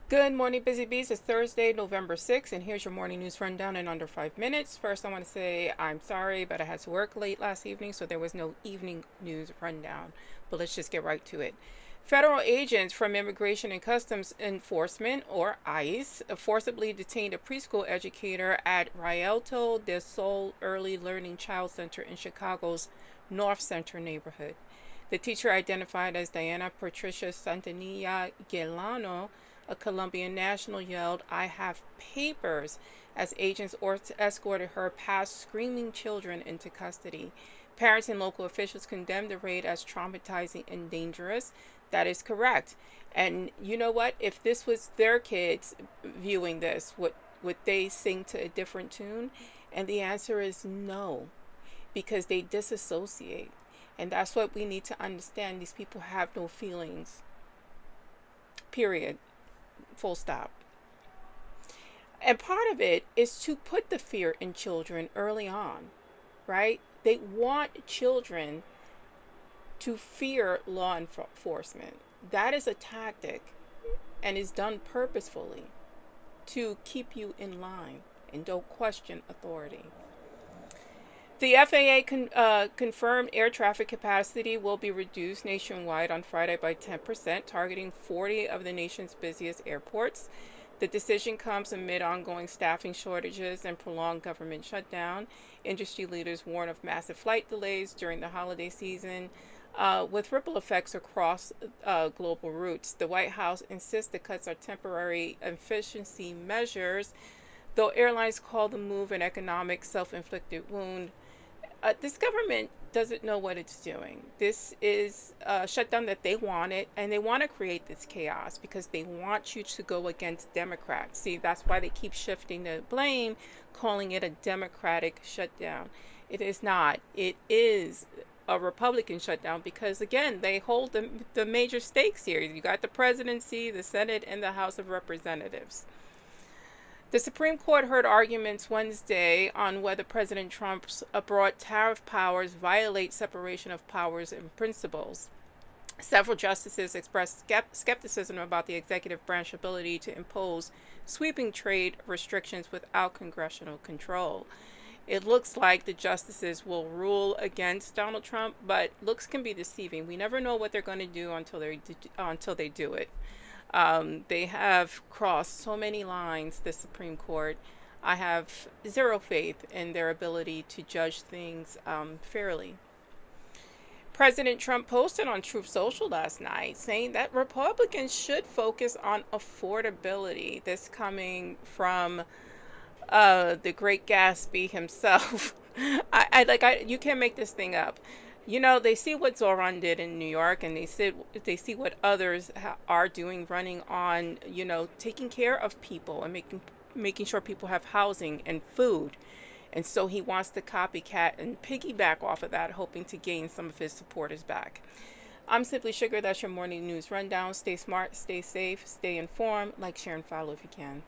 Good morning, Busy Bees. It's Thursday, November 6th, and here's your morning news rundown in under 5 minutes. First, I want to say I'm sorry, but I had to work late last evening, so there was no evening news rundown. But let's just get right to it. Federal agents from Immigration and Customs Enforcement, or ICE, forcibly detained a preschool educator at Rialto del Sol Early Learning Child Center in Chicago's North Center neighborhood. The teacher, identified as Diana Patricia Santanilla Gelano, a Colombian national, yelled, "I have papers," as agents escorted her past screaming children into custody. Parents and local officials condemned the raid as traumatizing and dangerous. That is correct. And you know what? If this was their kids viewing this, would they sing to a different tune? And the answer is no, because they disassociate. And that's what we need to understand. These people have no feelings. Period. Full stop. And part of it is to put the fear in children early on, right? They want children to fear law enforcement. That is a tactic and is done purposefully to keep you in line and don't question authority. The FAA confirmed air traffic capacity will be reduced nationwide on Friday by 10%, targeting 40 of the nation's busiest airports. The decision comes amid ongoing staffing shortages and prolonged government shutdown. Industry leaders warn of massive flight delays during the holiday season, with ripple effects across global routes. The White House insists the cuts are temporary efficiency measures, though airlines call the move an economic self-inflicted wound. This government doesn't know what it's doing. This is a shutdown that they wanted, and they want to create this chaos because they want you to go against Democrats. See, that's why they keep shifting the blame, calling it a Democratic shutdown. It is not. It is a Republican shutdown because, again, they hold the major stakes here. You got the presidency, the Senate, and the House of Representatives. The Supreme Court heard arguments Wednesday on whether President Trump's broad tariff powers violate separation of powers and principles. Several justices expressed skepticism about the executive branch's ability to impose sweeping trade restrictions without congressional control. It looks like the justices will rule against Donald Trump, but looks can be deceiving. We never know what they're going to do until they do it. They have crossed so many lines, the Supreme Court. I have zero faith in their ability to judge things fairly. President Trump posted on Truth Social last night saying that Republicans should focus on affordability. This coming from the great Gatsby himself. You can't make this thing up. You know, they see what Zoran did in New York, and they see what others are doing, running on, taking care of people and making sure people have housing and food. And so he wants to copycat and piggyback off of that, hoping to gain some of his supporters back. I'm Simply Sugar. That's your morning news rundown. Stay smart, stay safe, stay informed. Like, share, and follow if you can.